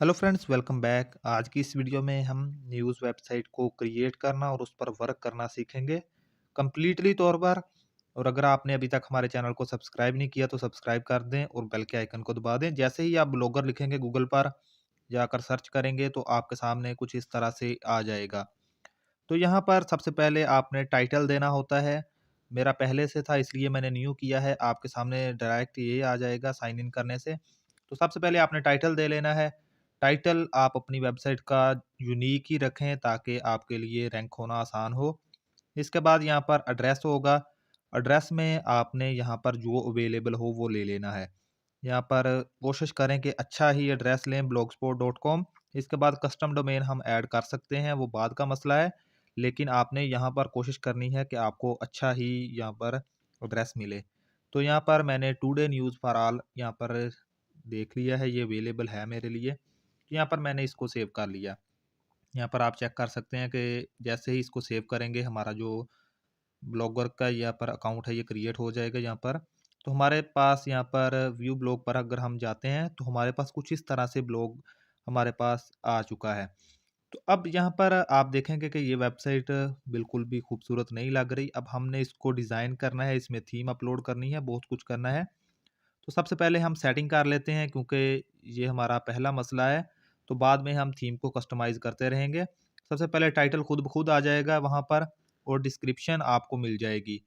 Hello friends, welcome back. आज की इस वीडियो में हम न्यूज़ वेबसाइट को क्रिएट करना और उस पर वर्क करना सीखेंगे कंप्लीटली तौर पर। और अगर आपने अभी तक हमारे चैनल को सब्सक्राइब नहीं किया तो सब्सक्राइब कर दें और बेल के आइकन को दबा दें। जैसे ही आप ब्लॉगर लिखेंगे गूगल पर जाकर सर्च करेंगे तो आपके सामने कुछ इस तरह से आ जाएगा। तो यहाँ पर सबसे पहले आपने टाइटल देना होता है। मेरा पहले से था इसलिए मैंने न्यू किया है। आपके सामने डायरेक्ट ये आ जाएगा साइन इन करने से। तो सबसे पहले आपने टाइटल दे लेना है। टाइटल आप अपनी वेबसाइट का यूनिक ही रखें ताकि आपके लिए रैंक होना आसान हो। इसके बाद यहाँ पर एड्रेस होगा। एड्रेस में आपने यहाँ पर जो अवेलेबल हो वो ले लेना है। यहाँ पर कोशिश करें कि अच्छा ही एड्रेस लें blogspot.com। इसके बाद कस्टम डोमेन हम ऐड कर सकते हैं, वो बाद का मसला है। लेकिन आपने यहाँ पर कोशिश करनी है कि आपको अच्छा ही यहाँ पर एड्रेस मिले। तो यहाँ पर मैंने टुडे न्यूज़ फॉर ऑल यहाँ पर देख लिया है, ये अवेलेबल है मेरे लिए। तो यहाँ पर मैंने इसको सेव कर लिया। यहाँ पर आप चेक कर सकते हैं कि जैसे ही इसको सेव करेंगे हमारा जो ब्लॉगर का यहाँ पर अकाउंट है ये क्रिएट हो जाएगा यहाँ पर। तो हमारे पास यहाँ पर व्यू ब्लॉग पर अगर हम जाते हैं तो हमारे पास कुछ इस तरह से ब्लॉग हमारे पास आ चुका है। तो अब यहाँ पर आप देखेंगे कि ये वेबसाइट बिल्कुल भी खूबसूरत नहीं लग रही। अब हमने इसको डिज़ाइन करना है, इसमें थीम अपलोड करनी है, बहुत कुछ करना है। तो सबसे पहले हम सेटिंग कर लेते हैं क्योंकि ये हमारा पहला मसला है। तो बाद में हम थीम को कस्टमाइज़ करते रहेंगे। सबसे पहले टाइटल खुद ब खुद आ जाएगा वहाँ पर और डिस्क्रिप्शन आपको मिल जाएगी।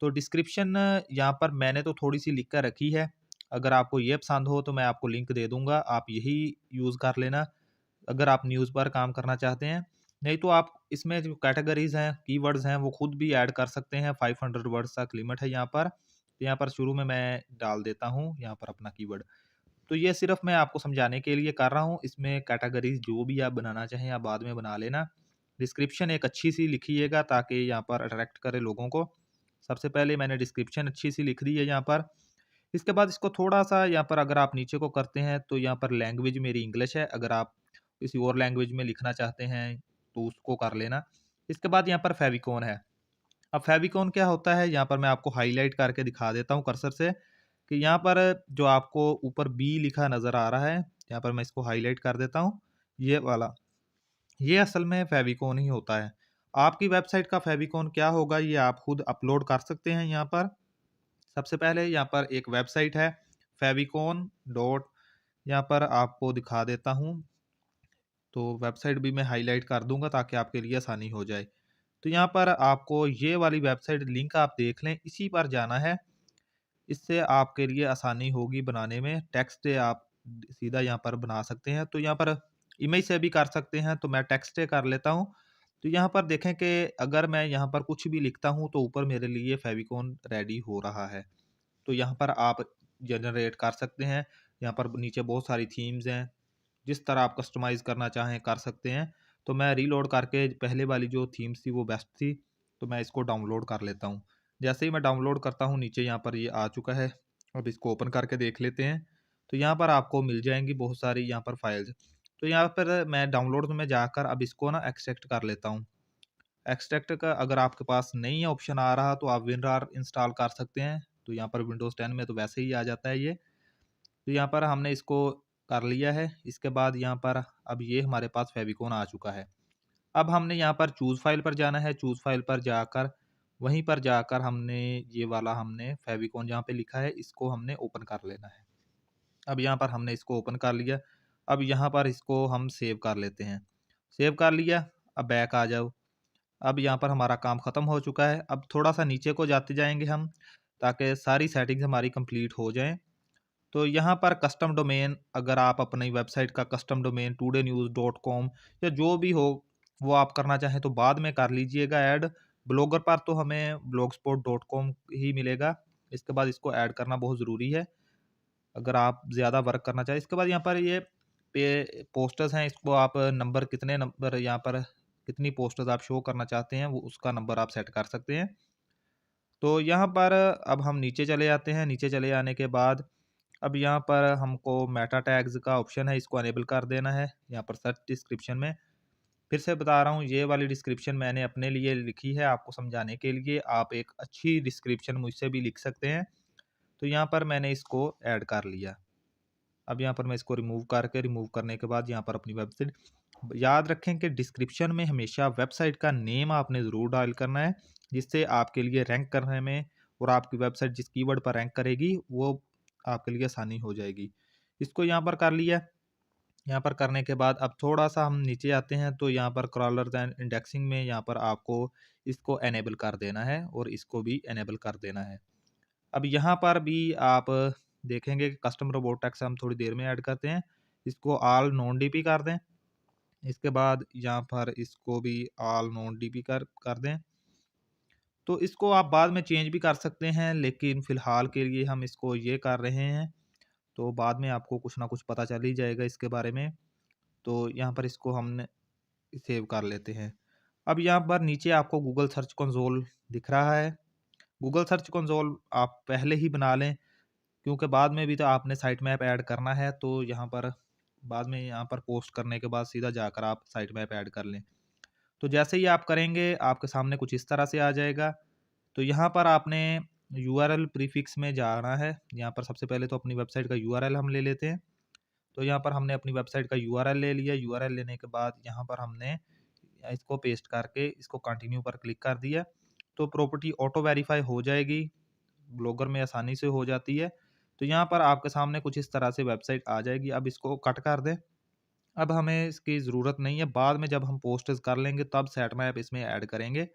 तो डिस्क्रिप्शन यहाँ पर मैंने तो थोड़ी-सी लिख कर रखी है। अगर आपको ये पसंद हो तो मैं आपको लिंक दे दूँगा, आप यही यूज़ कर लेना अगर आप न्यूज़ पर काम करना चाहते हैं। नहीं तो आप इसमें जो कैटेगरीज़ हैं, कीवर्ड्स हैं, वो खुद भी ऐड कर सकते हैं। 500 वर्ड्स तक लिमिट है यहाँ पर। तो यहाँ पर शुरू में मैं डाल देता हूँ यहाँ पर अपना कीवर्ड। तो ये सिर्फ मैं आपको समझाने के लिए कर रहा हूँ। इसमें कैटेगरीज़ जो भी आप बनाना चाहें आप बाद में बना लेना। डिस्क्रिप्शन एक अच्छी-सी लिखिएगा ताकि यहाँ पर अट्रैक्ट करे लोगों को। सबसे पहले मैंने डिस्क्रिप्शन अच्छी-सी लिख दी है यहाँ पर। इसके बाद इसको थोड़ा-सा यहाँ पर अगर आप नीचे को करते हैं तो यहाँ पर लैंग्वेज मेरी इंग्लिश है। अगर आप किसी और लैंग्वेज में लिखना चाहते हैं तो उसको कर लेना। इसके बाद यहाँ पर फेविकोन है। अब फेविकोन क्या होता है यहाँ पर मैं आपको हाईलाइट करके दिखा देता हूँ कर्सर से कि यहाँ पर जो आपको ऊपर बी लिखा नज़र आ रहा है, यहाँ पर मैं इसको हाईलाइट कर देता हूँ, ये वाला। ये असल में फेविकोन ही होता है। आपकी वेबसाइट का फेविकोन क्या होगा ये आप खुद अपलोड कर सकते हैं यहाँ पर। सबसे पहले यहाँ पर एक वेबसाइट है फेविकोन डॉट, यहाँ पर आपको दिखा देता हूँ। तो वेबसाइट भी मैं हाईलाइट कर दूंगा ताकि आपके लिए आसानी हो जाए। तो यहाँ पर आपको ये वाली वेबसाइट लिंक आप देख लें, इसी पर जाना है। इससे आपके लिए आसानी होगी बनाने में। टेक्स्ट आप सीधा यहाँ पर बना सकते हैं। तो यहाँ पर इमेज से भी कर सकते हैं, तो मैं टेक्स्ट से कर लेता हूँ। तो यहाँ पर देखें कि अगर मैं यहाँ पर कुछ भी लिखता हूँ तो ऊपर मेरे लिए फेविकोन रेडी हो रहा है। तो यहाँ पर आप जनरेट कर सकते हैं। यहाँ पर नीचे बहुत सारी थीम्स हैं, जिस तरह आप कस्टमाइज़ करना चाहें कर सकते हैं। तो मैं रीलोड करके पहले वाली जो थीम्स थी वो बेस्ट थी, तो मैं इसको डाउनलोड कर लेता हूँ। जैसे ही मैं डाउनलोड करता हूँ नीचे यहाँ पर ये आ चुका है। अब इसको ओपन करके देख लेते हैं। तो यहाँ पर आपको मिल जाएँगी बहुत सारी यहाँ पर फाइल्स। तो यहाँ पर मैं डाउनलोड में जाकर अब इसको ना एक्सट्रैक्ट कर लेता हूँ। एक्सट्रैक्ट का अगर आपके पास नहीं है ऑप्शन आ रहा तो आप विनरार इंस्टॉल कर सकते हैं। तो यहाँ पर विंडोज़ 10 में तो वैसे ही आ जाता है ये। तो यहाँ पर हमने इसको कर लिया है। इसके बाद यहाँ पर अब ये हमारे पास फेविकोन आ चुका है। अब हमने यहाँ पर चूज़ फाइल पर जाना है। चूज़ फाइल पर जाकर वहीं पर जाकर हमने ये वाला हमने फेविकोन जहाँ पे लिखा है इसको हमने ओपन कर लेना है। अब यहाँ पर हमने इसको ओपन कर लिया। अब यहाँ पर इसको हम सेव कर लेते हैं। सेव कर लिया, अब बैक आ जाओ। अब यहाँ पर हमारा काम ख़त्म हो चुका है। अब थोड़ा-सा नीचे को जाते जाएँगे हम ताकि सारी सेटिंग्स हमारी कंप्लीट हो जाएँ। तो यहाँ पर कस्टम डोमेन अगर आप अपनी वेबसाइट का कस्टम डोमेन today-news.com या जो भी हो वो आप करना चाहें तो बाद में कर लीजिएगा ऐड। ब्लॉगर पर तो हमें blogspot.com ही मिलेगा। इसके बाद इसको ऐड करना बहुत ज़रूरी है अगर आप ज़्यादा वर्क करना चाहें। इसके बाद यहाँ पर ये पे पोस्टर्स हैं, इसको आप नंबर कितने नंबर यहाँ पर कितनी पोस्टर्स आप शो करना चाहते हैं वो उसका नंबर आप सेट कर सकते हैं। तो यहाँ पर अब हम नीचे चले आते हैं। नीचे चले आने के बाद अब यहाँ पर हमको मेटा टैग्स का ऑप्शन है, इसको अनेबल कर देना है यहाँ पर सर्च डिस्क्रिप्शन में। फिर से बता रहा हूँ ये वाली डिस्क्रिप्शन मैंने अपने लिए लिखी है आपको समझाने के लिए। आप एक अच्छी डिस्क्रिप्शन मुझसे भी लिख सकते हैं। तो यहाँ पर मैंने इसको ऐड कर लिया। अब यहाँ पर मैं इसको रिमूव करने के बाद यहाँ पर अपनी वेबसाइट, याद रखें कि डिस्क्रिप्शन में हमेशा वेबसाइट का नेम आपने ज़रूर डायल करना है, जिससे आपके लिए रैंक करने में और आपकी वेबसाइट जिस कीवर्ड पर रैंक करेगी वो आपके लिए आसानी हो जाएगी। इसको यहाँ पर कर लिया। यहाँ पर करने के बाद अब थोड़ा-सा हम नीचे आते हैं, तो यहाँ पर क्रॉलर्स एंड इंडेक्सिंग में यहाँ पर आपको इसको इनेबल कर देना है और इसको भी इनेबल कर देना है। अब यहाँ पर भी आप देखेंगे कि कस्टम रोबोट टैग्स हम थोड़ी देर में ऐड करते हैं। इसको ऑल नॉन डीपी कर दें। इसके बाद यहाँ पर इसको भी ऑल नॉन डीपी कर दें। तो इसको आप बाद में चेंज भी कर सकते हैं, लेकिन फ़िलहाल के लिए हम इसको ये कर रहे हैं, तो बाद में आपको कुछ ना कुछ पता चल ही जाएगा इसके बारे में। तो यहाँ पर इसको हमने सेव कर लेते हैं। अब यहाँ पर नीचे आपको गूगल सर्च कंसोल दिख रहा है। गूगल सर्च कंसोल आप पहले ही बना लें, क्योंकि बाद में भी तो आपने साइट मैप ऐड करना है, तो यहाँ पर बाद में यहाँ पर पोस्ट करने के बाद सीधा जाकर आप साइट मैप ऐड कर लें। तो जैसे ही आप करेंगे आपके सामने कुछ इस तरह से आ जाएगा। तो यहाँ पर आपने यूआरएल प्रीफिक्स में जाना है। यहाँ पर सबसे पहले तो अपनी वेबसाइट का यूआरएल हम ले लेते हैं। तो यहाँ पर हमने अपनी वेबसाइट का यूआरएल ले लिया। यूआरएल लेने के बाद यहाँ पर हमने इसको पेस्ट करके इसको कंटिन्यू पर क्लिक कर दिया। तो प्रॉपर्टी ऑटो वेरीफाई हो जाएगी, ब्लॉगर में आसानी से हो जाती है। तो यहाँ पर आपके सामने कुछ इस तरह से वेबसाइट आ जाएगी। अब इसको कट कर दें। अब हमें इसकी ज़रूरत नहीं है, बाद में जब हम पोस्ट्स कर लेंगे तब सेट मैप इसमें ऐड करेंगे।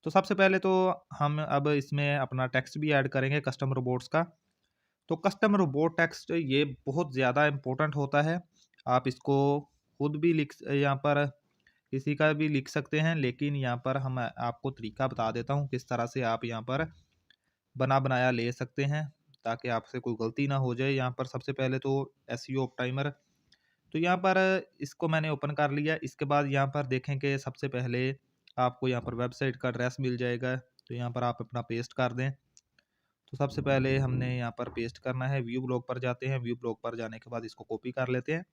तो सबसे पहले तो हम अब इसमें अपना टेक्स्ट भी ऐड करेंगे कस्टम रोबोट्स का। तो कस्टम रोबोट टेक्स्ट ये बहुत ज़्यादा इम्पोर्टेंट होता है। आप इसको खुद भी यहाँ पर किसी का भी लिख सकते हैं, लेकिन यहाँ पर हम आपको तरीका बता देता हूँ किस तरह से आप यहाँ पर बना बनाया ले सकते हैं, ताकि आपसे कोई गलती ना हो जाए। यहाँ पर सबसे पहले तो एसईओ ऑप्टाइमर, तो यहाँ पर इसको मैंने ओपन कर लिया। इसके बाद यहाँ पर देखें कि सबसे पहले आपको यहाँ पर वेबसाइट का एड्रेस मिल जाएगा। तो यहाँ पर आप अपना पेस्ट कर दें। तो सबसे पहले हमने यहाँ पर पेस्ट करना है। व्यू ब्लॉग पर जाते हैं। व्यू ब्लॉग पर जाने के बाद इसको कॉपी कर लेते हैं।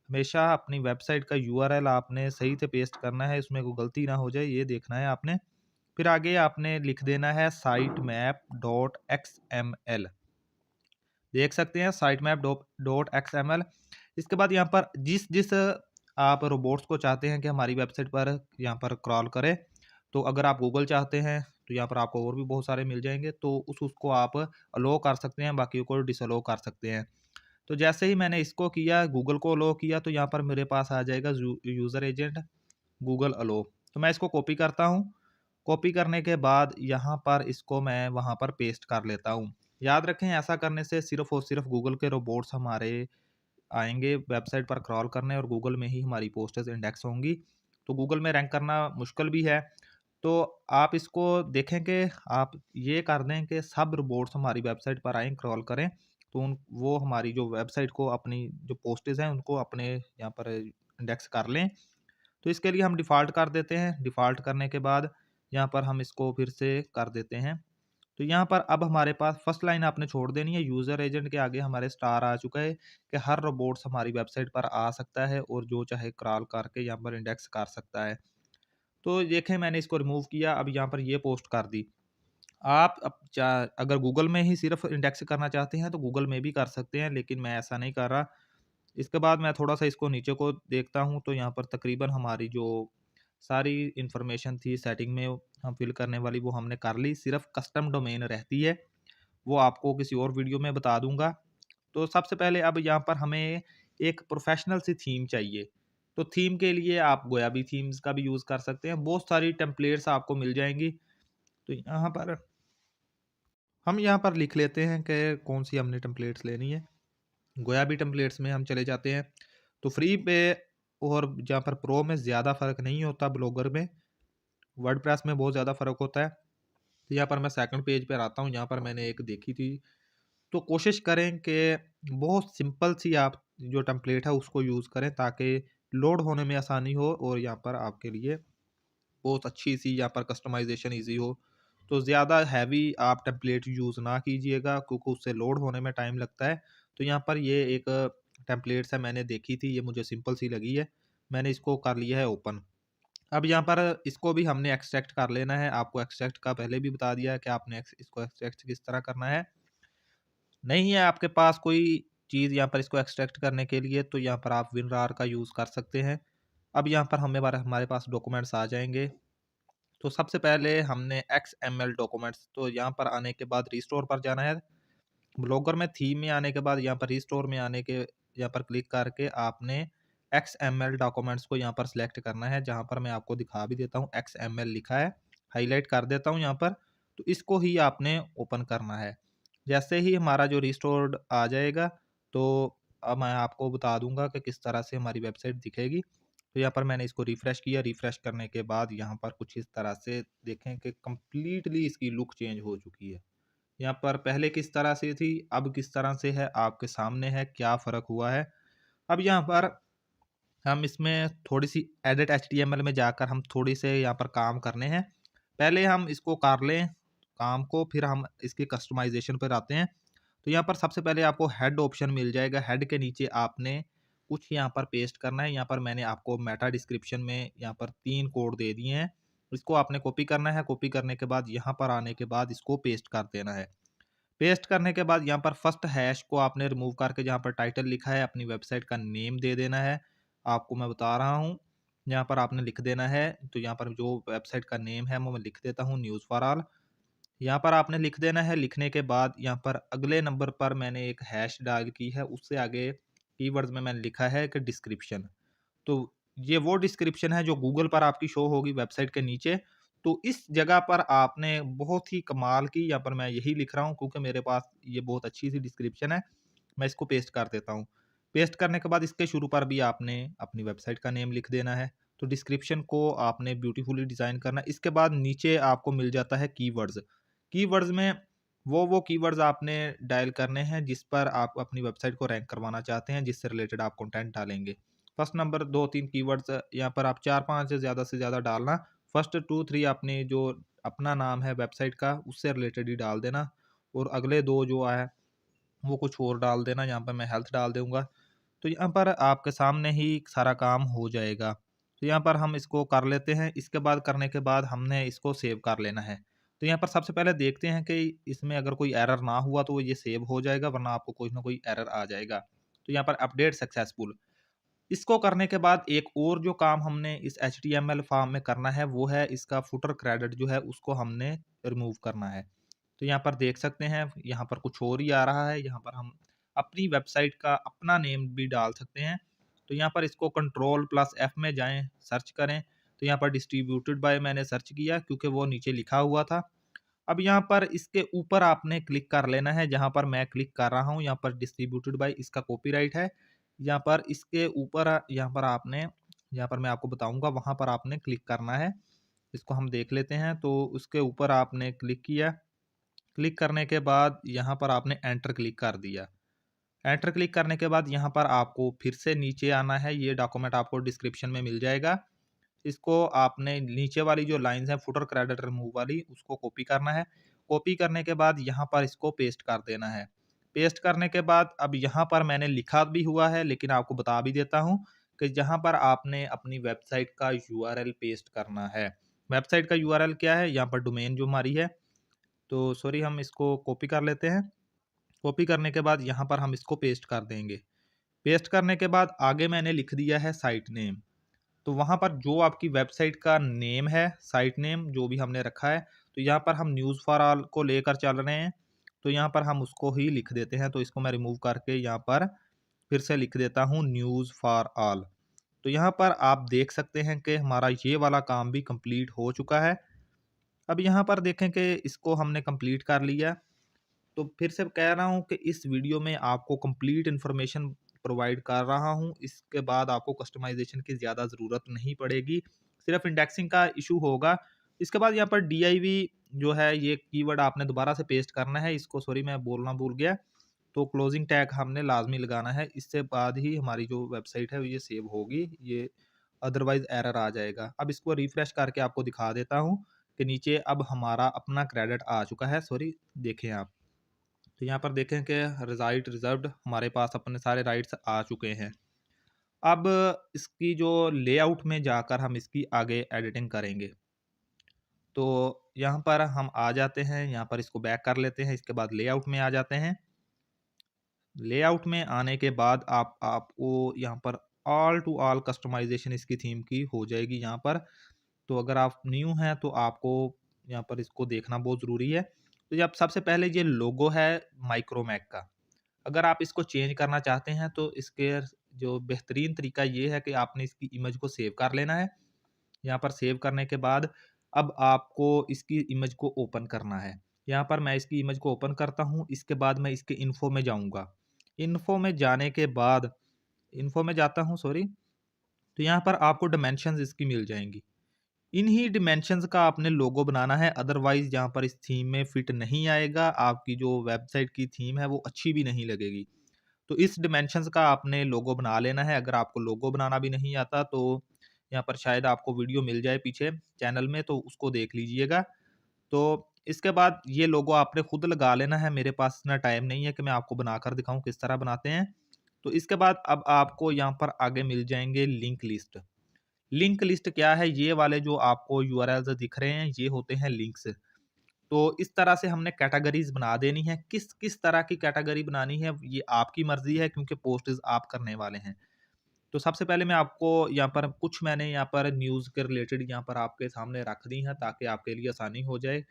हमेशा अपनी वेबसाइट का यूआरएल आपने सही से पेस्ट करना है, इसमें कोई गलती ना हो जाए, ये देखना है आपने। फिर आगे आपने लिख देना है साइट मैप डॉट एक्सएमएल। देख सकते हैं साइट मैप डॉट एक्सएमएल। इसके बाद यहाँ पर जिस जिस आप रोबोट्स को चाहते हैं कि हमारी वेबसाइट पर यहाँ पर क्रॉल करें, तो अगर आप गूगल चाहते हैं तो यहाँ पर आपको और भी बहुत सारे मिल जाएंगे, तो उसको आप अलो कर सकते हैं, बाकी को डिसअलो कर सकते हैं। तो जैसे ही मैंने इसको किया, गूगल को अलो किया, तो यहाँ पर मेरे पास आ जाएगा यूज़र एजेंट गूगल अलो। तो मैं इसको कॉपी करता हूँ। कॉपी करने के बाद यहाँ पर इसको मैं वहाँ पर पेस्ट कर लेता हूँ। याद रखें, ऐसा करने से सिर्फ़ और सिर्फ़ गूगल के रोबोट्स हमारे आएँगे वेबसाइट पर क्रॉल करने, और गूगल में ही हमारी पोस्टेज़ इंडेक्स होंगी। तो गूगल में रैंक करना मुश्किल भी है। तो आप इसको देखें कि आप ये कर दें कि सब रोबोट्स हमारी वेबसाइट पर आएँ, क्रॉल करें, तो उन वो हमारी जो वेबसाइट को अपनी जो पोस्टेज़ हैं उनको अपने यहाँ पर इंडेक्स कर लें। तो इसके लिए हम डिफ़ॉल्ट कर देते हैं। डिफ़ॉल्ट करने के बाद यहाँ पर हम इसको फिर से कर देते हैं। तो यहाँ पर अब हमारे पास फर्स्ट लाइन आपने छोड़ देनी है। यूज़र एजेंट के आगे हमारे स्टार आ चुका है कि हर रोबोट्स हमारी वेबसाइट पर आ सकता है और जो चाहे क्रॉल करके यहाँ पर इंडेक्स कर सकता है। तो देखें, मैंने इसको रिमूव किया। अब यहाँ पर ये पोस्ट कर दी। आप अब अगर गूगल में ही सिर्फ इंडेक्स करना चाहते हैं तो गूगल में भी कर सकते हैं, लेकिन मैं ऐसा नहीं कर रहा। इसके बाद मैं थोड़ा-सा इसको नीचे को देखता हूँ, तो यहाँ पर तकरीबन हमारी जो सारी इन्फॉर्मेशन थी सेटिंग में हम फिल करने वाली, वो हमने कर ली। सिर्फ कस्टम डोमेन रहती है, वो आपको किसी और वीडियो में बता दूँगा। तो सबसे पहले अब यहाँ पर हमें एक प्रोफ़ेशनल सी थीम चाहिए। तो थीम के लिए आप गोयाबी थीम्स का भी यूज़ कर सकते हैं। बहुत सारी टेम्पलेट्स आपको मिल जाएँगी। तो यहाँ पर हम यहाँ पर लिख लेते हैं कि कौन-सी हमने टेम्पलेट्स लेनी है। गोयाबी टेम्पलेट्स में हम चले जाते हैं। तो फ्री पे और जहाँ पर प्रो में ज़्यादा फ़र्क नहीं होता, ब्लॉगर में, वर्डप्रेस में बहुत ज़्यादा फ़र्क होता है। तो यहाँ पर मैं सेकंड पेज पर आता हूँ, यहाँ पर मैंने एक देखी थी। तो कोशिश करें कि बहुत सिंपल सी आप जो टेम्पलेट है उसको यूज़ करें, ताकि लोड होने में आसानी हो और यहाँ पर आपके लिए बहुत अच्छी सी यहाँ पर कस्टमाइज़ेशन ईज़ी हो। तो ज़्यादा हैवी आप टेम्पलेट यूज़ ना कीजिएगा, क्योंकि उससे लोड होने में टाइम लगता है। तो यहाँ पर ये एक टेम्पलेट्स है, मैंने देखी थी, ये मुझे सिंपल सी लगी है। मैंने इसको कर लिया है ओपन। अब यहाँ पर इसको भी हमने एक्सट्रैक्ट कर लेना है। आपको एक्सट्रैक्ट का पहले भी बता दिया है कि आपने इसको एक्सट्रैक्ट किस तरह करना है। नहीं है आपके पास कोई चीज़ यहाँ पर इसको एक्सट्रैक्ट करने के लिए, तो यहाँ पर आप WinRAR का यूज़ कर सकते हैं। अब यहाँ पर हमारे पास डॉक्यूमेंट्स आ जाएँगे। तो सबसे पहले हमने XML डॉक्यूमेंट्स, तो यहाँ पर आने के बाद रिस्टोर पर जाना है। ब्लॉगर में थीम में आने के बाद यहाँ पर रिस्टोर में आने के यहाँ पर क्लिक करके आपने XML डॉक्यूमेंट्स को यहाँ पर सिलेक्ट करना है, जहाँ पर मैं आपको दिखा भी देता हूँ XML लिखा है, हाईलाइट कर देता हूँ यहाँ पर। तो इसको ही आपने ओपन करना है। जैसे ही हमारा जो रिस्टोर्ड आ जाएगा, तो अब मैं आपको बता दूंगा कि किस तरह से हमारी वेबसाइट दिखेगी। तो यहाँ पर मैंने इसको रिफ्रेश किया, रिफ्रेश करने के बाद यहाँ पर कुछ इस तरह से देखें कि कम्प्लीटली इसकी लुक चेंज हो चुकी है। यहाँ पर पहले किस तरह से थी, अब किस तरह से है, आपके सामने है, क्या फ़र्क हुआ है। अब यहाँ पर हम इसमें थोड़ी-सी एडिट एचटीएमएल में जाकर हम थोड़ी से यहाँ पर काम करने हैं। पहले हम इसको कर लें काम को, फिर हम इसकी कस्टमाइज़ेशन पर आते हैं। तो यहाँ पर सबसे पहले आपको हेड ऑप्शन मिल जाएगा। हेड के नीचे आपने कुछ यहाँ पर पेस्ट करना है। यहाँ पर मैंने आपको मेटा डिस्क्रिप्शन में यहाँ पर 3 कोड दे दिए हैं। इसको आपने कॉपी करना है। कॉपी करने के बाद यहाँ पर आने के बाद इसको पेस्ट कर देना है। पेस्ट करने के बाद यहाँ पर फर्स्ट हैश को आपने रिमूव करके जहाँ पर टाइटल लिखा है अपनी वेबसाइट का नेम दे देना है। आपको मैं बता रहा हूँ, यहाँ पर आपने लिख देना है। तो यहाँ पर जो वेबसाइट का नेम है वो मैं लिख देता हूँ, न्यूज़ फॉर ऑल। यहाँ पर आपने लिख देना है। लिखने के बाद यहाँ पर अगले नंबर पर मैंने एक हैश डायल की है, उससे आगे कीवर्ड्स में मैंने लिखा है कि डिस्क्रिप्शन। तो ये वो डिस्क्रिप्शन है जो गूगल पर आपकी शो होगी वेबसाइट के नीचे। तो इस जगह पर आपने बहुत ही कमाल की, यहाँ पर मैं यही लिख रहा हूँ क्योंकि मेरे पास ये बहुत अच्छी सी डिस्क्रिप्शन है। मैं इसको पेस्ट कर देता हूँ। पेस्ट करने के बाद इसके शुरू पर भी आपने अपनी वेबसाइट का नेम लिख देना है। तो डिस्क्रिप्शन को आपने ब्यूटीफुली डिज़ाइन करना है। इसके बाद नीचे आपको मिल जाता है कीवर्ड्स। कीवर्ड्स में वो कीवर्ड्स आपने डायल करने हैं जिस पर आप अपनी वेबसाइट को रैंक करवाना चाहते हैं, जिससे रिलेटेड आप कंटेंट डालेंगे। फर्स्ट नंबर 2-3 कीवर्ड्स यहाँ पर आप 4-5 से ज़्यादा डालना। फर्स्ट 2-3 आपने जो अपना नाम है वेबसाइट का उससे रिलेटेड ही डाल देना, और अगले 2 जो है वो कुछ और डाल देना। यहाँ पर मैं हेल्थ डाल दूँगा। तो यहाँ पर आपके सामने ही सारा काम हो जाएगा। तो यहाँ पर हम इसको कर लेते हैं। इसके बाद करने के बाद हमने इसको सेव कर लेना है। तो यहाँ पर सबसे पहले देखते हैं कि इसमें अगर कोई एरर ना हुआ तो ये सेव हो जाएगा, वरना आपको कोई ना कोई एरर आ जाएगा। तो यहाँ पर अपडेट सक्सेसफुल, इसको करने के बाद एक और जो काम हमने इस एचटीएमएल फॉर्म में करना है वो है इसका फुटर क्रेडिट जो है उसको हमने रिमूव करना है। तो यहाँ पर देख सकते हैं, यहाँ पर कुछ और ही आ रहा है। यहाँ पर हम अपनी वेबसाइट का अपना नेम भी डाल सकते हैं। तो यहाँ पर इसको कंट्रोल+F में जाएं, सर्च करें। तो यहाँ पर डिस्ट्रीब्यूटेड बाय मैंने सर्च किया क्योंकि वो नीचे लिखा हुआ था। अब यहाँ पर इसके ऊपर आपने क्लिक कर लेना है, जहाँ पर मैं क्लिक कर रहा हूँ यहाँ पर डिस्ट्रीब्यूटेड बाय इसका कॉपीराइट है। यहाँ पर इसके ऊपर यहाँ पर आपने, यहाँ पर मैं आपको बताऊंगा, वहाँ पर आपने क्लिक करना है। इसको हम देख लेते हैं। तो उसके ऊपर आपने क्लिक किया। क्लिक करने के बाद यहाँ पर आपने एंटर क्लिक कर दिया। एंटर क्लिक करने के बाद यहाँ पर आपको फिर से नीचे आना है। ये डॉक्यूमेंट आपको डिस्क्रिप्शन में मिल जाएगा। इसको आपने नीचे वाली जो लाइन्स है फुटर क्रेडिट रिमूव वाली, उसको कॉपी करना है। कॉपी करने के बाद यहाँ पर इसको पेस्ट कर देना है। पेस्ट करने के बाद अब यहाँ पर मैंने लिखा भी हुआ है, लेकिन आपको बता भी देता हूँ कि जहाँ पर आपने अपनी वेबसाइट का यूआरएल पेस्ट करना है। वेबसाइट का यूआरएल क्या है, यहाँ पर डोमेन जो हमारी है। तो सॉरी, हम इसको कॉपी कर लेते हैं। कॉपी करने के बाद यहाँ पर हम इसको पेस्ट कर देंगे। पेस्ट करने के बाद आगे मैंने लिख दिया है साइट नेम। तो वहाँ पर जो आपकी वेबसाइट का नेम है, साइट नेम जो भी हमने रखा है, तो यहाँ पर हम न्यूज़ फॉर ऑल को लेकर चल रहे हैं। तो यहाँ पर हम उसको ही लिख देते हैं। तो इसको मैं रिमूव करके यहाँ पर फिर से लिख देता हूँ न्यूज़ फॉर ऑल। तो यहाँ पर आप देख सकते हैं कि हमारा ये वाला काम भी कंप्लीट हो चुका है। अब यहाँ पर देखें कि इसको हमने कंप्लीट कर लिया। तो फिर से कह रहा हूँ कि इस वीडियो में आपको कंप्लीट इन्फॉर्मेशन प्रोवाइड कर रहा हूँ। इसके बाद आपको कस्टमाइजेशन की ज़्यादा ज़रूरत नहीं पड़ेगी, सिर्फ इंडेक्सिंग का इशू होगा। इसके बाद यहाँ पर DIV जो है ये कीवर्ड आपने दोबारा से पेस्ट करना है। इसको सॉरी मैं बोलना भूल गया। तो क्लोजिंग टैग हमने लाजमी लगाना है। इससे बाद ही हमारी जो वेबसाइट है ये सेव होगी, ये अदरवाइज एरर आ जाएगा। अब इसको रिफ्रेश करके आपको दिखा देता हूँ कि नीचे अब हमारा अपना क्रेडिट आ चुका है। सॉरी, देखें आप। तो यहाँ पर देखें कि राइट रिजर्व्ड, हमारे पास अपने सारे राइट्स आ चुके हैं। अब इसकी जो लेआउट में जाकर हम इसकी आगे एडिटिंग करेंगे। तो यहाँ पर हम आ जाते हैं, यहाँ पर इसको बैक कर लेते हैं। इसके बाद लेआउट में आ जाते हैं। लेआउट में आने के बाद आपको यहाँ पर ऑल टू ऑल कस्टमाइजेशन इसकी थीम की हो जाएगी यहाँ पर। तो अगर आप न्यू हैं तो आपको यहाँ पर इसको देखना बहुत ज़रूरी है। तो जब सबसे पहले ये लोगो है माइक्रोमैक का, अगर आप इसको चेंज करना चाहते हैं तो इसके जो बेहतरीन तरीका ये है कि आपने इसकी इमेज को सेव कर लेना है। यहाँ पर सेव करने के बाद अब आपको इसकी इमेज को ओपन करना है। यहाँ पर मैं इसकी इमेज को ओपन करता हूँ, इसके बाद मैं इसके इन्फो में जाऊँगा। इन्फो में जाने के बाद इन्फो में जाता हूँ, सॉरी। तो यहाँ पर आपको डायमेंशंस इसकी मिल जाएंगी। इन्हीं डिमेंशंस का आपने लोगो बनाना है, अदरवाइज यहाँ पर इस थीम में फिट नहीं आएगा। आपकी जो वेबसाइट की थीम है वो अच्छी भी नहीं लगेगी। तो इस डिमेंशंस का आपने लोगो बना लेना है। अगर आपको लोगो बनाना भी नहीं आता तो यहाँ पर शायद आपको वीडियो मिल जाए पीछे चैनल में, तो उसको देख लीजिएगा। तो इसके बाद ये लोगो आपने खुद लगा लेना है। मेरे पास इतना टाइम नहीं है कि मैं आपको बनाकर दिखाऊं किस तरह बनाते हैं। तो इसके बाद अब आपको यहाँ पर आगे मिल जाएंगे लिंक लिस्ट। लिंक लिस्ट क्या है? ये वाले जो आपको यूआरएल्स दिख रहे हैं ये होते हैं लिंक्स। तो इस तरह से हमने कैटेगरीज बना देनी है। किस किस तरह की कैटेगरी बनानी है ये आपकी मर्जी है, क्योंकि पोस्ट आप करने वाले हैं। तो सबसे पहले मैं आपको यहाँ पर कुछ मैंने यहाँ पर न्यूज़ के रिलेटेड यहाँ पर आपके सामने रख दी हैं ताकि आपके लिए आसानी हो जाए।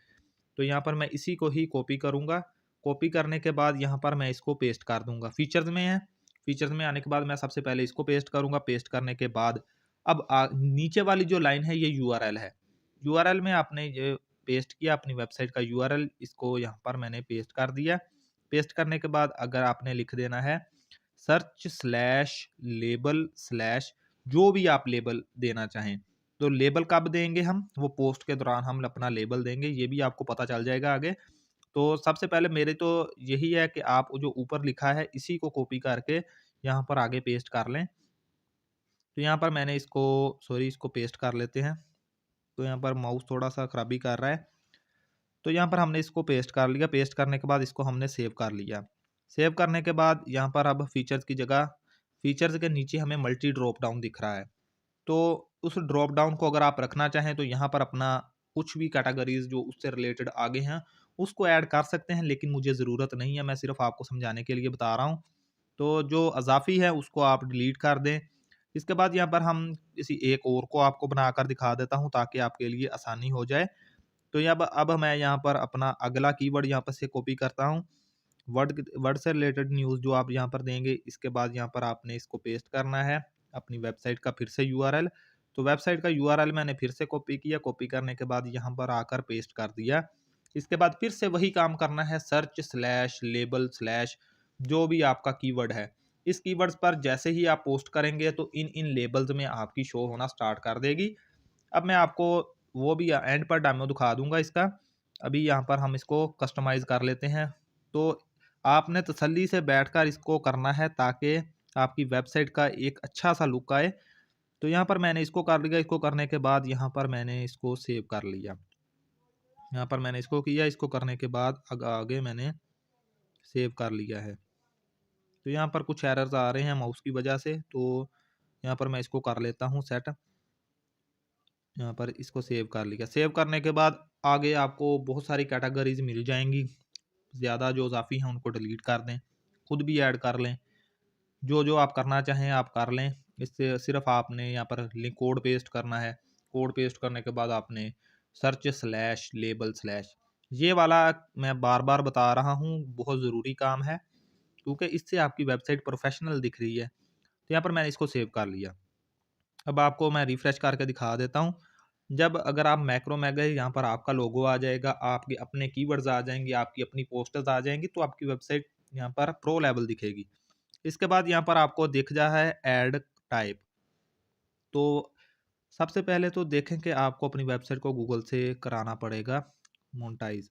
तो यहाँ पर मैं इसी को ही कॉपी करूँगा। कॉपी करने के बाद यहाँ पर मैं इसको पेस्ट कर दूँगा। फीचर्स में है, फीचर्स में आने के बाद मैं सबसे पहले इसको पेस्ट करूँगा। पेस्ट करने के बाद अब नीचे वाली जो लाइन है ये यूआरएल है। यूआरएल में आपने ये पेस्ट किया अपनी वेबसाइट का यूआरएल, इसको यहाँ पर मैंने पेस्ट कर दिया। पेस्ट करने के बाद अगर आपने लिख देना है सर्च स्लैश लेबल स्लैश जो भी आप लेबल देना चाहें। तो लेबल कब देंगे हम? वो पोस्ट के दौरान हम अपना लेबल देंगे, ये भी आपको पता चल जाएगा आगे। तो सबसे पहले मेरे तो यही है कि आप जो ऊपर लिखा है इसी को कॉपी करके यहाँ पर आगे पेस्ट कर लें। तो यहाँ पर मैंने इसको, सॉरी, इसको पेस्ट कर लेते हैं। तो यहाँ पर माउस थोड़ा सा खराबी कर रहा है। तो यहाँ पर हमने इसको पेस्ट कर लिया। पेस्ट करने के बाद इसको हमने सेव कर लिया। सेव करने के बाद यहाँ पर अब फीचर्स की जगह, फीचर्स के नीचे हमें मल्टी ड्रॉप डाउन दिख रहा है। तो उस ड्रॉप डाउन को अगर आप रखना चाहें तो यहाँ पर अपना कुछ भी कैटेगरीज जो उससे रिलेटेड आगे हैं उसको ऐड कर सकते हैं, लेकिन मुझे ज़रूरत नहीं है, मैं सिर्फ आपको समझाने के लिए बता रहा हूँ। तो जो अजाफी है उसको आप डिलीट कर दें। इसके बाद यहाँ पर हम किसी एक और को आपको बनाकर दिखा देता हूँ ताकि आपके लिए आसानी हो जाए। तो यहाँ अब मैं यहाँ पर अपना अगला कीवर्ड यहाँ पर से कॉपी करता हूँ। वर्ड वर्ड से रिलेटेड न्यूज़ जो आप यहाँ पर देंगे, इसके बाद यहाँ पर आपने इसको पेस्ट करना है अपनी वेबसाइट का फिर से यूआरएल। तो वेबसाइट का यूआरएल मैंने फिर से कॉपी किया। कॉपी करने के बाद यहाँ पर आकर पेस्ट कर दिया। इसके बाद फिर से वही काम करना है, सर्च स्लैश लेबल स्लैश जो भी आपका कीवर्ड है। इस कीवर्ड्स पर जैसे ही आप पोस्ट करेंगे तो इन इन लेबल्स में आपकी शो होना स्टार्ट कर देगी। अब मैं आपको वो भी एंड पर डेमो दिखा दूंगा इसका। अभी यहाँ पर हम इसको कस्टमाइज कर लेते हैं। तो आपने तसल्ली से बैठकर इसको करना है ताकि आपकी वेबसाइट का एक अच्छा सा लुक आए। तो यहाँ पर मैंने इसको कर लिया। इसको करने के बाद यहाँ पर मैंने इसको सेव कर लिया। यहाँ पर मैंने इसको किया। इसको करने के बाद आगे मैंने सेव कर लिया है। तो यहाँ पर कुछ एरर्स आ रहे हैं माउस की वजह से, तो यहाँ पर मैं इसको कर लेता हूँ सेट। यहाँ पर इसको सेव कर लिया। सेव करने के बाद आगे आपको बहुत सारी कैटेगरीज मिल जाएंगी। ज़्यादा जो इजाफी हैं उनको डिलीट कर दें, खुद भी ऐड कर लें। जो जो आप करना चाहें आप कर लें। इससे सिर्फ आपने यहाँ पर लिंक कोड पेस्ट करना है। कोड पेस्ट करने के बाद आपने सर्च स्लैश लेबल स्लैश, ये वाला मैं बार बार बता रहा हूँ, बहुत ज़रूरी काम है क्योंकि इससे आपकी वेबसाइट प्रोफेशनल दिख रही है। तो यहाँ पर मैंने इसको सेव कर लिया। अब आपको मैं रिफ्रेश करके दिखा देता हूँ। जब अगर आप मैक्रो में गए यहाँ पर आपका लोगो आ जाएगा, आपके अपने कीवर्ड्स आ जाएंगे, आपकी अपनी पोस्टर्स आ जाएंगी, तो आपकी वेबसाइट यहाँ पर प्रो लेवल दिखेगी। इसके बाद यहाँ पर आपको दिख जा है ऐड टाइप। तो सबसे पहले तो देखें कि आपको अपनी वेबसाइट को गूगल से कराना पड़ेगा मोनेटाइज।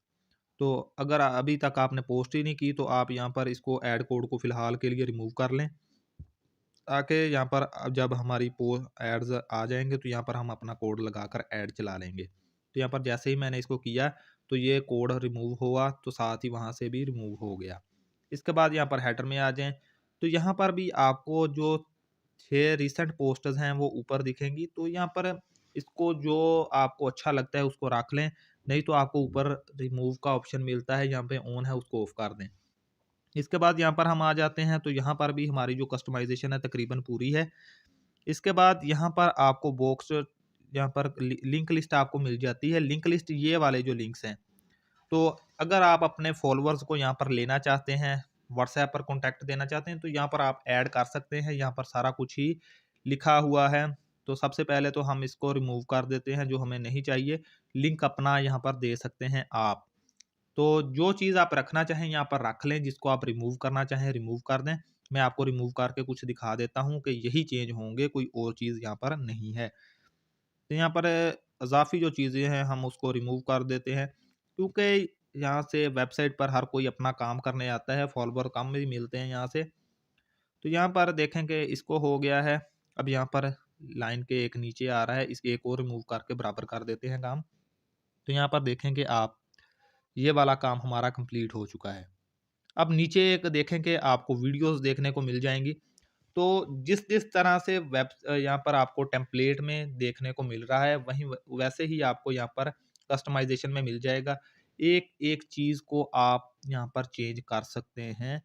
तो अगर अभी तक आपने पोस्ट ही नहीं की तो आप यहाँ पर इसको ऐड कोड को फिलहाल के लिए रिमूव कर लें, ताकि यहाँ पर जब हमारी एड्स आ जाएंगे तो यहाँ पर हम अपना कोड लगाकर ऐड चला लेंगे। तो यहाँ पर जैसे ही मैंने इसको किया तो ये कोड रिमूव हुआ, तो साथ ही वहाँ से भी रिमूव हो गया। इसके बाद यहाँ पर हेडर में आ जाएं तो यहाँ पर भी आपको जो 6 रिसेंट पोस्टर्स हैं वो ऊपर दिखेंगी। तो यहाँ पर इसको जो आपको अच्छा लगता है उसको रख लें, नहीं तो आपको ऊपर रिमूव का ऑप्शन मिलता है, यहाँ पे ऑन है उसको ऑफ कर दें। इसके बाद यहाँ पर हम आ जाते हैं, तो यहाँ पर भी हमारी जो कस्टमाइज़ेशन है तकरीबन पूरी है। इसके बाद यहाँ पर आपको बॉक्स, यहाँ पर लिंक लिस्ट आपको मिल जाती है। लिंक लिस्ट ये वाले जो लिंक्स हैं, तो अगर आप अपने फॉलोअर्स को यहाँ पर लेना चाहते हैं, व्हाट्सएप पर कॉन्टैक्ट देना चाहते हैं, तो यहाँ पर आप ऐड कर सकते हैं। यहाँ पर सारा कुछ ही लिखा हुआ है। तो सबसे पहले तो हम इसको रिमूव कर देते हैं जो हमें नहीं चाहिए। लिंक अपना यहाँ पर दे सकते हैं आप। तो जो चीज़ आप रखना चाहें यहाँ पर रख लें, जिसको आप रिमूव करना चाहें रिमूव कर दें। मैं आपको रिमूव करके कुछ दिखा देता हूँ कि यही चेंज होंगे, कोई और चीज़ यहाँ पर नहीं है। तो यहाँ पर इज़ाफ़ी जो चीज़ें हैं हम उसको रिमूव कर देते हैं, क्योंकि यहाँ से वेबसाइट पर हर कोई अपना काम करने आता है, फॉलोवर कम भी मिलते हैं यहाँ से। तो यहाँ पर देखें कि इसको हो गया है। अब यहाँ पर लाइन के एक नीचे आ रहा है, इसके एक और रिमूव करके बराबर कर देते हैं काम। तो यहाँ पर देखें कि आप ये वाला काम हमारा कंप्लीट हो चुका है। अब नीचे एक देखें कि आपको वीडियोज़ देखने को मिल जाएँगी। तो जिस-जिस तरह से यहाँ पर आपको टेम्पलेट में देखने को मिल रहा है, वहीं वैसे ही आपको यहाँ पर कस्टमाइज़ेशन में मिल जाएगा। एक-एक चीज़ को आप यहाँ पर चेंज कर सकते हैं,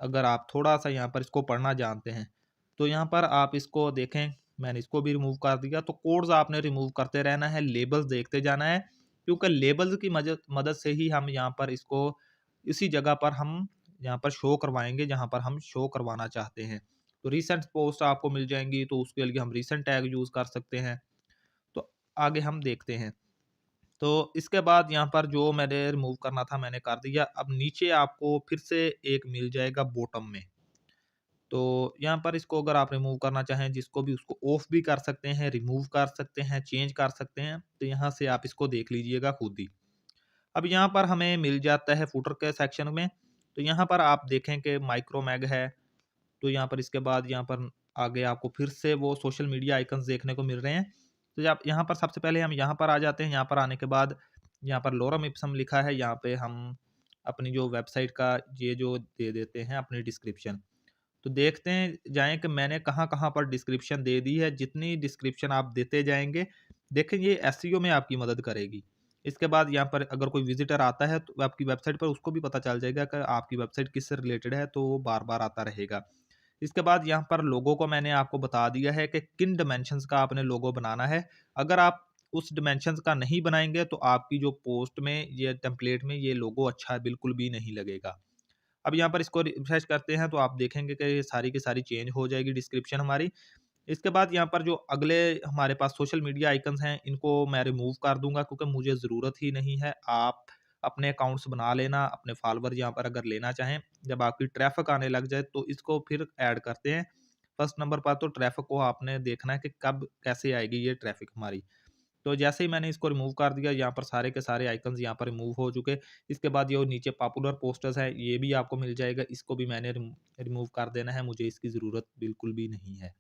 अगर आप थोड़ा-सा यहाँ पर इसको पढ़ना जानते हैं। तो यहाँ पर आप इसको देखें, मैंने इसको भी रिमूव कर दिया। तो कोड्स आपने रिमूव करते रहना है, लेबल्स देखते जाना है, क्योंकि लेबल्स की मदद मदद से ही हम यहाँ पर इसको इसी जगह पर हम यहाँ पर शो करवाएँगे, जहाँ पर हम शो करवाना चाहते हैं। तो रीसेंट पोस्ट आपको मिल जाएँगी, तो उसके लिए हम रीसेंट टैग यूज़ कर सकते हैं। तो आगे हम देखते हैं। तो इसके बाद यहाँ पर जो मैंने रिमूव करना था मैंने कर दिया। अब नीचे आपको फिर से एक मिल जाएगा बॉटम में। तो यहाँ पर इसको अगर आप रिमूव करना चाहें, जिसको भी उसको ऑफ भी कर सकते हैं, रिमूव कर सकते हैं, चेंज कर सकते हैं। तो यहाँ से आप इसको देख लीजिएगा खुद ही। अब यहाँ पर हमें मिल जाता है फुटर के सेक्शन में। तो यहाँ पर आप देखें कि माइक्रोमैग है। तो यहाँ पर इसके बाद यहाँ पर आगे आपको फिर से वो सोशल मीडिया आइकन्स देखने को मिल रहे हैं। तो आप यहाँ पर सबसे पहले हम यहाँ पर आ जाते हैं। यहाँ पर आने के बाद यहाँ पर लोरम इप्सम लिखा है। यहाँ पे हम अपनी जो वेबसाइट का ये जो दे देते हैं अपनी डिस्क्रिप्शन। तो देखते हैं जाएँ कि मैंने कहाँ-कहाँ पर डिस्क्रिप्शन दे दी है। जितनी डिस्क्रिप्शन आप देते जाएँगे, देखें ये एसईओ में आपकी मदद करेगी। इसके बाद यहाँ पर अगर कोई विज़िटर आता है तो आपकी वेबसाइट पर, उसको भी पता चल जाएगा कि आपकी वेबसाइट किससे रिलेटेड है, तो वो बार-बार आता रहेगा। इसके बाद यहाँ पर लोगो को मैंने आपको बता दिया है कि किन डायमेंशंस का आपने लोगो बनाना है। अगर आप उस डायमेंशंस का नहीं बनाएँगे तो आपकी जो पोस्ट में, ये टेम्पलेट में ये लोगो अच्छा बिल्कुल भी नहीं लगेगा। अब यहाँ पर इसको रिफ्रेश करते हैं तो आप देखेंगे कि ये सारी की सारी चेंज हो जाएगी डिस्क्रिप्शन हमारी। इसके बाद यहाँ पर जो अगले हमारे पास सोशल मीडिया आइकन्स हैं, इनको मैं रिमूव कर दूँगा क्योंकि मुझे ज़रूरत ही नहीं है। आप अपने अकाउंट्स बना लेना, अपने फॉलोवर यहाँ पर अगर लेना चाहें, जब आपकी ट्रैफ़िक आने लग जाए तो इसको फिर ऐड करते हैं। फर्स्ट नंबर पर तो ट्रैफ़िक को आपने देखना है कि कब कैसे आएगी ये ट्रैफ़िक हमारी। तो जैसे ही मैंने इसको रिमूव कर दिया, यहाँ पर सारे के सारे आइकन्स यहाँ पर रिमूव हो चुके। इसके बाद ये नीचे पॉपुलर पोस्टर्स है, ये भी आपको मिल जाएगा। इसको भी मैंने रिमूव कर देना है, मुझे इसकी ज़रूरत बिल्कुल भी नहीं है।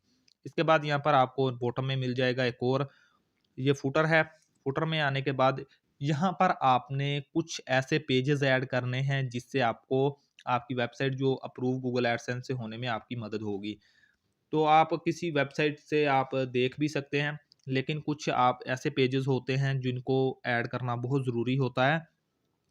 इसके बाद यहाँ पर आपको बॉटम में मिल जाएगा एक और, ये फुटर है। फुटर में आने के बाद यहाँ पर आपने कुछ ऐसे पेजेस ऐड करने हैं जिससे आपको आपकी वेबसाइट जो अप्रूव गूगल एडसेंस से होने में आपकी मदद होगी। तो आप किसी वेबसाइट से आप देख भी सकते हैं, लेकिन कुछ आप ऐसे पेजेस होते हैं जिनको ऐड करना बहुत ज़रूरी होता है।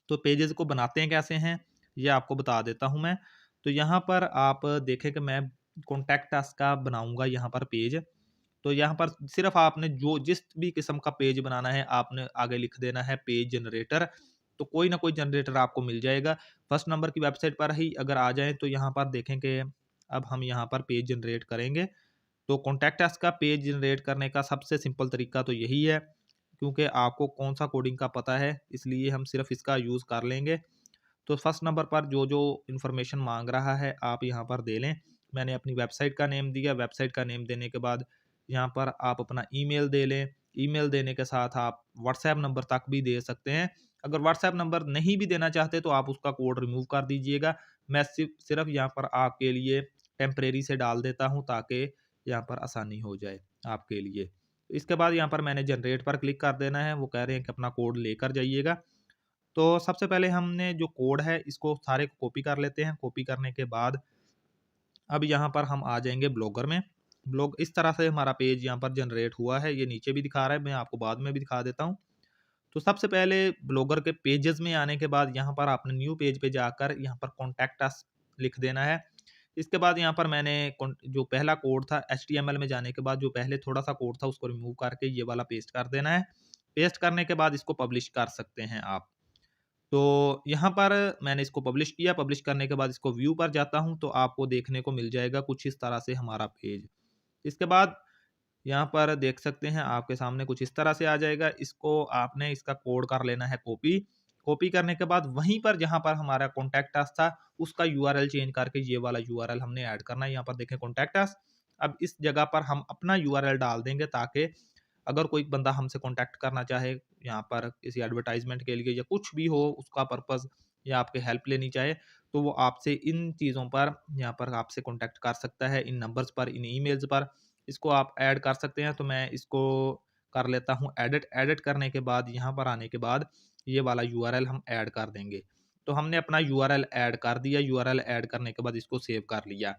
तो पेजेस को बनाते हैं कैसे हैं, ये आपको बता देता हूँ मैं। तो यहाँ पर आप देखें कि मैं कॉन्टैक्ट अस का बनाऊँगा यहाँ पर पेज। तो यहाँ पर सिर्फ़ आपने जो जिस भी किस्म का पेज बनाना है, आपने आगे लिख देना है पेज जनरेटर। तो कोई ना कोई जनरेटर आपको मिल जाएगा। फर्स्ट नंबर की वेबसाइट पर ही अगर आ जाएँ तो यहाँ पर देखें कि अब हम यहाँ पर पेज जनरेट करेंगे। तो कॉन्टैक्ट अस का पेज जनरेट करने का सबसे सिंपल तरीका तो यही है, क्योंकि आपको कौन-सा कोडिंग का पता है, इसलिए हम सिर्फ़ इसका यूज़ कर लेंगे। तो फर्स्ट नंबर पर जो-जो इन्फॉर्मेशन माँग रहा है, आप यहाँ पर दे लें। मैंने अपनी वेबसाइट का नेम दिया, वेबसाइट का नेम देने के बाद यहाँ पर आप अपना ईमेल दे लें। ईमेल देने के साथ आप व्हाट्सएप नंबर तक भी दे सकते हैं। अगर व्हाट्सएप नंबर नहीं भी देना चाहते तो आप उसका कोड रिमूव कर दीजिएगा। मैं सिर्फ़ यहाँ पर आपके लिए टेम्परेरी से डाल देता हूँ ताकि यहाँ पर आसानी हो जाए आपके लिए। इसके बाद यहाँ पर मैंने जनरेट पर क्लिक कर देना है, वो कह रहे हैं कि अपना कोड लेकर जाइएगा। तो सबसे पहले हमने जो कोड है इसको सारे को कॉपी कर लेते हैं। कॉपी करने के बाद अब यहाँ पर हम आ जाएँगे ब्लॉगर में। ब्लॉग इस तरह से हमारा पेज यहाँ पर जनरेट हुआ है, ये नीचे भी दिखा रहा है, मैं आपको बाद में भी दिखा देता हूँ। तो सबसे पहले ब्लॉगर के पेजेस में आने के बाद यहाँ पर आपने न्यू पेज पे जाकर यहाँ पर कॉन्टैक्ट अस लिख देना है। इसके बाद यहाँ पर मैंने जो पहला कोड था HTML में जाने के बाद जो पहले थोड़ा सा कोड था उसको रिमूव करके ये वाला पेस्ट कर देना है। पेस्ट करने के बाद इसको पब्लिश कर सकते हैं आप। तो यहाँ पर मैंने इसको पब्लिश किया, पब्लिश करने के बाद इसको व्यू पर जाता हूँ तो आपको देखने को मिल जाएगा कुछ इस तरह से हमारा पेज। इसके बाद यहाँ पर देख सकते हैं आपके सामने कुछ इस तरह से आ जाएगा। इसको आपने इसका कोड कर लेना है कॉपी। कॉपी करने के बाद वहीं पर जहाँ पर हमारा कॉन्टैक्ट अस था उसका यूआरएल चेंज करके ये वाला यूआरएल हमने ऐड करना है। यहाँ पर देखें कॉन्टैक्ट अस। अब इस जगह पर हम अपना यूआरएल डाल देंगे ताकि अगर कोई बंदा हमसे कॉन्टैक्ट करना चाहे यहाँ पर किसी एडवर्टाइजमेंट के लिए या कुछ भी हो उसका पर्पस या आपके हेल्प लेनी चाहे तो वो आपसे इन चीज़ों पर यहाँ पर आपसे कॉन्टैक्ट कर सकता है, इन नंबर्स पर, इन ईमेल्स पर। इसको आप ऐड कर सकते हैं। तो मैं इसको कर लेता हूँ एडिट। एडिट करने के बाद यहाँ पर आने के बाद ये वाला यूआरएल हम ऐड कर देंगे। तो हमने अपना यूआरएल ऐड कर दिया। यूआरएल ऐड करने के बाद इसको सेव कर लिया।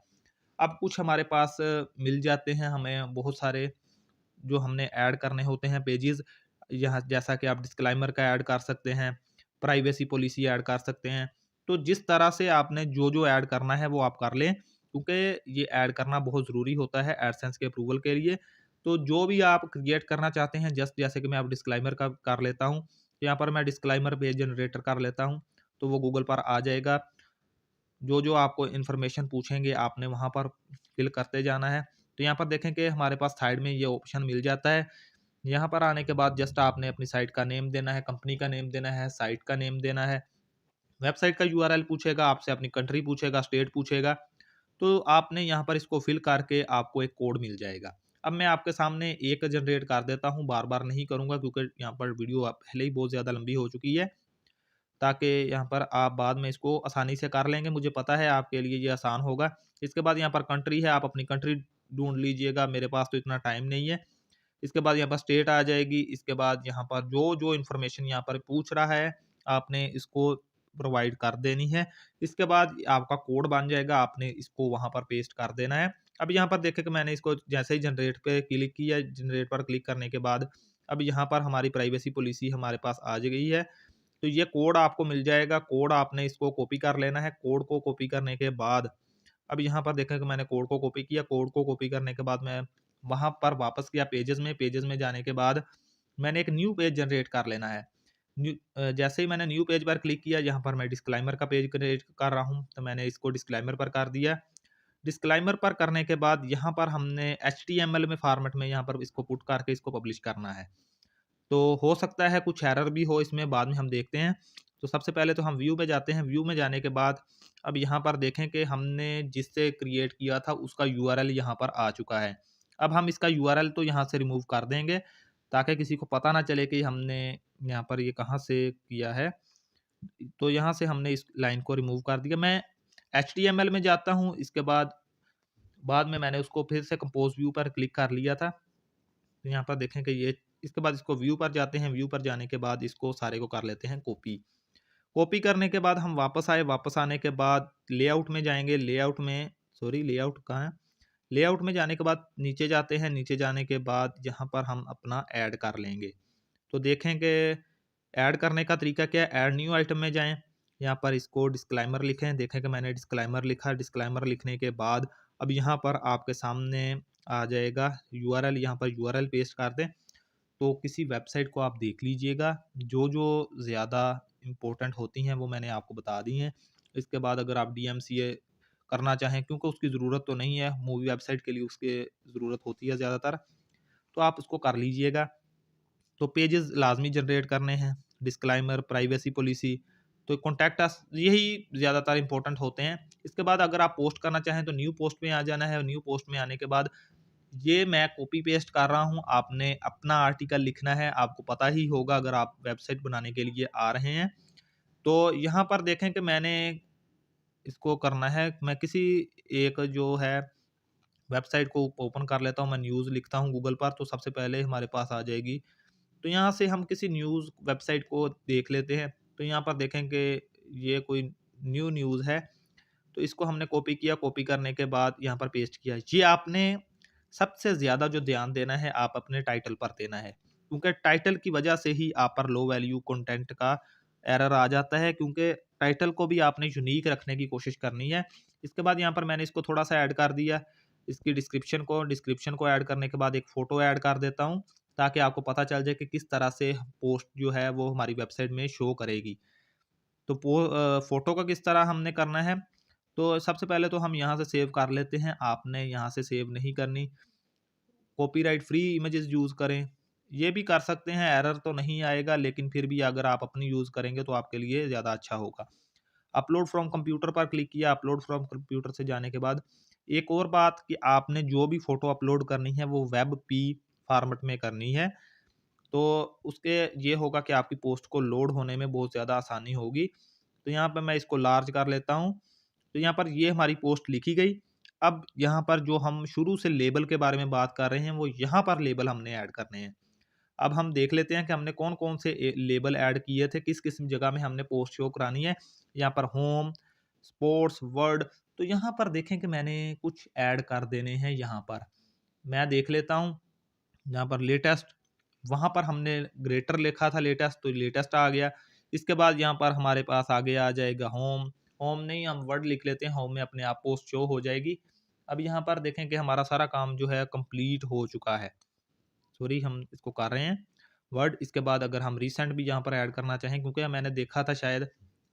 अब कुछ हमारे पास मिल जाते हैं हमें बहुत सारे जो हमने ऐड करने होते हैं पेजेस। यहाँ जैसा कि आप डिस्क्लेमर का ऐड कर सकते हैं, प्राइवेसी पॉलिसी ऐड कर सकते हैं। तो जिस तरह से आपने जो ऐड करना है वो आप कर लें, क्योंकि ये ऐड करना बहुत ज़रूरी होता है एडसेंस के अप्रूवल के लिए। तो जो भी आप क्रिएट करना चाहते हैं जस्ट जैसे कि मैं अब डिस्क्लेमर का कर लेता हूँ। यहाँ पर मैं डिस्क्लेमर पेज जनरेटर कर लेता हूँ तो वो गूगल पर आ जाएगा। जो आपको इन्फॉर्मेशन पूछेंगे आपने वहाँ पर फिल करते जाना है। तो यहाँ पर देखें कि हमारे पास साइड में ये ऑप्शन मिल जाता है। यहाँ पर आने के बाद जस्ट आपने अपनी साइट का नेम देना है, कंपनी का नेम देना है, साइट का नेम देना है, वेबसाइट का यूआरएल पूछेगा आपसे, अपनी कंट्री पूछेगा, स्टेट पूछेगा। तो आपने यहाँ पर इसको फिल करके आपको एक कोड मिल जाएगा। अब मैं आपके सामने एक जनरेट कर देता हूँ, बार-बार नहीं करूँगा क्योंकि यहाँ पर वीडियो पहले ही बहुत ज़्यादा लंबी हो चुकी है। ताकि यहाँ पर आप बाद में इसको आसानी से कर लेंगे। मुझे पता है आपके लिए ये आसान होगा। इसके बाद यहाँ पर कंट्री है, आप अपनी कंट्री ढूँढ लीजिएगा, मेरे पास तो इतना टाइम नहीं है। इसके बाद यहाँ पर स्टेट आ जाएगी। इसके बाद यहाँ पर जो इन्फॉर्मेशन यहाँ पर पूछ रहा है, आपने इसको प्रोवाइड कर देनी है। इसके बाद आपका कोड बन जाएगा, आपने इसको वहाँ पर पेस्ट कर देना है। अब यहाँ पर देखें कि मैंने इसको जैसे ही जनरेट पे क्लिक किया, जनरेट पर क्लिक करने के बाद अब यहाँ पर हमारी प्राइवेसी पॉलिसी हमारे पास आ गई है। तो ये कोड आपको मिल जाएगा। कोड आपने इसको कॉपी कर लेना है। कोड को कॉपी करने के बाद अब यहाँ पर देखें कि मैंने कोड को कॉपी किया। कोड को कॉपी करने के बाद मैं वहाँ पर वापस गया पेजेस में। पेजेस में जाने के बाद मैंने एक न्यू पेज जनरेट कर लेना है। जैसे ही मैंने न्यू पेज पर क्लिक किया, यहाँ पर मैं डिस्क्लेमर का पेज क्रिएट कर रहा हूँ तो मैंने इसको डिस्क्लेमर पर कर दिया। डिस्क्लेमर पर करने के बाद यहाँ पर हमने HTML में फॉर्मेट में यहाँ पर इसको पुट करके इसको पब्लिश करना है। तो हो सकता है कुछ एरर भी हो इसमें, बाद में हम देखते हैं। तो सबसे पहले तो हम व्यू में जाते हैं। व्यू में जाने के बाद अब यहाँ पर देखें कि हमने जिससे क्रिएट किया था उसका यूआरएल यहाँ पर आ चुका है। अब हम इसका यूआरएल तो यहाँ से रिमूव कर देंगे ताकि किसी को पता ना चले कि हमने यहाँ पर ये कहाँ से किया है। तो यहाँ से हमने इस लाइन को रिमूव कर दिया। मैं HTML में जाता हूँ। इसके बाद में मैंने उसको फिर से कंपोज व्यू पर क्लिक कर लिया था। तो यहाँ पर देखें कि ये इसके बाद इसको व्यू पर जाते हैं। व्यू पर जाने के बाद इसको सारे को कर लेते हैं कॉपी। कॉपी करने के बाद हम वापस आए। वापस आने के बाद लेआउट में जाएंगे। लेआउट में लेआउट कहाँ है? लेआउट में जाने के बाद नीचे जाते हैं। नीचे जाने के बाद यहाँ पर हम अपना ऐड कर लेंगे। तो देखें कि ऐड करने का तरीका क्या है। ऐड न्यू आइटम में जाएं। यहाँ पर इसको डिस्क्लेमर लिखें। देखें कि मैंने डिस्क्लेमर लिखा। डिस्क्लेमर लिखने के बाद अब यहाँ पर आपके सामने आ जाएगा यूआरएल। यहाँ पर यूआरएल पेस्ट कर दें। तो किसी वेबसाइट को आप देख लीजिएगा। जो ज़्यादा इम्पोर्टेंट होती हैं वो मैंने आपको बता दी हैं। इसके बाद अगर आप DMCA करना चाहें, क्योंकि उसकी ज़रूरत तो नहीं है, मूवी वेबसाइट के लिए उसकी ज़रूरत होती है ज़्यादातर, तो आप उसको कर लीजिएगा। तो पेजेस लाजमी जनरेट करने हैं, डिस्क्लेमर, प्राइवेसी पॉलिसी, तो कॉन्टैक्ट अस, यही ज़्यादातर इंपॉर्टेंट होते हैं। इसके बाद अगर आप पोस्ट करना चाहें तो न्यू पोस्ट में आ जाना है। न्यू पोस्ट में आने के बाद ये मैं कॉपी पेस्ट कर रहा हूँ। आपने अपना आर्टिकल लिखना है। आपको पता ही होगा अगर आप वेबसाइट बनाने के लिए आ रहे हैं। तो यहाँ पर देखें कि मैंने इसको करना है। मैं किसी एक जो है वेबसाइट को ओपन कर लेता हूँ। मैं न्यूज़ लिखता हूँ गूगल पर तो सबसे पहले हमारे पास आ जाएगी। तो यहाँ से हम किसी न्यूज़ वेबसाइट को देख लेते हैं। तो यहाँ पर देखें कि ये कोई न्यू न्यूज़ है। तो इसको हमने कॉपी किया। कॉपी करने के बाद यहाँ पर पेस्ट किया। ये आपने सबसे ज़्यादा जो ध्यान देना है आप अपने टाइटल पर देना है, क्योंकि टाइटल की वजह से ही आप पर लो वैल्यू कंटेंट का एरर आ जाता है, क्योंकि टाइटल को भी आपने यूनिक रखने की कोशिश करनी है। इसके बाद यहाँ पर मैंने इसको थोड़ा-सा ऐड कर दिया, इसकी डिस्क्रिप्शन को ऐड करने के बाद एक फ़ोटो ऐड कर देता हूँ, ताकि आपको पता चल जाए कि किस तरह से पोस्ट जो है वो हमारी वेबसाइट में शो करेगी। तो फ़ोटो का किस तरह हमने करना है, तो सबसे पहले तो हम यहाँ से सेव कर लेते हैं। आपने यहाँ से सेव नहीं करनी, कॉपीराइट फ्री इमेजेस यूज़ करें। ये भी कर सकते हैं, एरर तो नहीं आएगा, लेकिन फिर भी अगर आप अपनी यूज़ करेंगे तो आपके लिए ज़्यादा अच्छा होगा। अपलोड फ्रॉम कंप्यूटर पर क्लिक किया, अपलोड फ्रॉम कंप्यूटर से जाने के बाद एक और बात कि आपने जो भी फ़ोटो अपलोड करनी है वो वेब पी फॉर्मेट में करनी है। तो उसके ये होगा कि आपकी पोस्ट को लोड होने में बहुत ज़्यादा आसानी होगी। तो यहाँ पे मैं इसको लार्ज कर लेता हूँ। तो यहाँ पर ये हमारी पोस्ट लिखी गई। अब यहाँ पर जो हम शुरू से लेबल के बारे में बात कर रहे हैं, वो यहाँ पर लेबल हमने ऐड करने हैं। अब हम देख लेते हैं कि हमने कौन-कौन से लेबल ऐड किए थे, किस-किस जगह में हमने पोस्ट शो करानी है। यहाँ पर होम, स्पोर्ट्स, वर्ड, तो यहाँ पर देखें कि मैंने कुछ ऐड कर देने हैं यहाँ पर। मैं देख लेता हूँ, यहाँ पर लेटेस्ट, वहाँ पर हमने ग्रेटर लिखा था लेटेस्ट, तो लेटेस्ट आ गया। इसके बाद यहाँ पर हमारे पास आगे आ जाएगा होम, होम नहीं हम वर्ड लिख लेते हैं, होम में अपने आप पोस्ट शो हो जाएगी। अब यहाँ पर देखें कि हमारा सारा काम जो है कंप्लीट हो चुका है। सॉरी, हम इसको कर रहे हैं वर्ड। इसके बाद अगर हम रिसेंट भी यहाँ पर ऐड करना चाहें, क्योंकि मैंने देखा था शायद,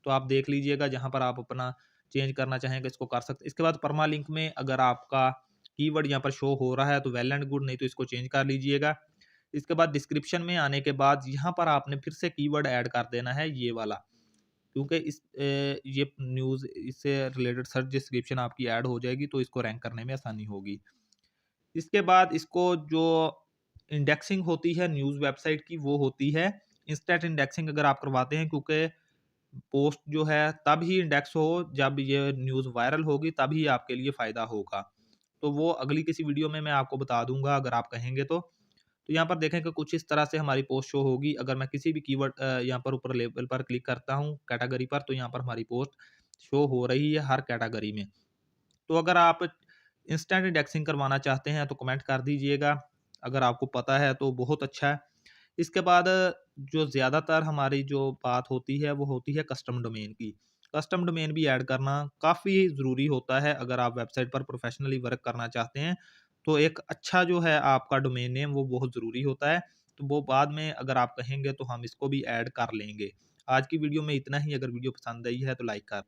तो आप देख लीजिएगा जहाँ पर आप अपना चेंज करना चाहेंगे इसको कर सकते हैं। इसके बाद परमा लिंक में अगर आपका कीवर्ड यहाँ पर शो हो रहा है तो वेल एंड गुड, नहीं तो इसको चेंज कर लीजिएगा। इसके बाद डिस्क्रिप्शन में आने के बाद यहाँ पर आपने फिर से कीवर्ड ऐड कर देना है ये वाला, क्योंकि ये न्यूज़ इससे रिलेटेड सर्च डिस्क्रिप्शन आपकी ऐड हो जाएगी, तो इसको रैंक करने में आसानी होगी। इसके बाद इसको जो इंडेक्सिंग होती है न्यूज़ वेबसाइट की, वो होती है इंस्टेंट इंडेक्सिंग अगर आप करवाते हैं, क्योंकि पोस्ट जो है तब ही इंडेक्स हो जब ये न्यूज़ वायरल होगी, तभी आपके लिए फ़ायदा होगा। तो वो अगली किसी वीडियो में मैं आपको बता दूँगा अगर आप कहेंगे तो। तो यहाँ पर देखें कि कुछ इस तरह से हमारी पोस्ट शो होगी। अगर मैं किसी भी कीवर्ड यहाँ पर ऊपर लेबल पर क्लिक करता हूँ कैटेगरी पर, तो यहाँ पर हमारी पोस्ट शो हो रही है हर कैटेगरी में। तो अगर आप इंस्टेंट इंडेक्सिंग करवाना चाहते हैं तो कमेंट कर दीजिएगा। अगर आपको पता है तो बहुत अच्छा है। इसके बाद जो ज़्यादातर हमारी जो बात होती है वो होती है कस्टम डोमेन की। कस्टम डोमेन भी ऐड करना काफ़ी ज़रूरी होता है अगर आप वेबसाइट पर प्रोफेशनली वर्क करना चाहते हैं। तो एक अच्छा जो है आपका डोमेन नेम वो बहुत ज़रूरी होता है। तो वो बाद में अगर आप कहेंगे तो हम इसको भी ऐड कर लेंगे। आज की वीडियो में इतना ही। अगर वीडियो पसंद आई है तो लाइक कर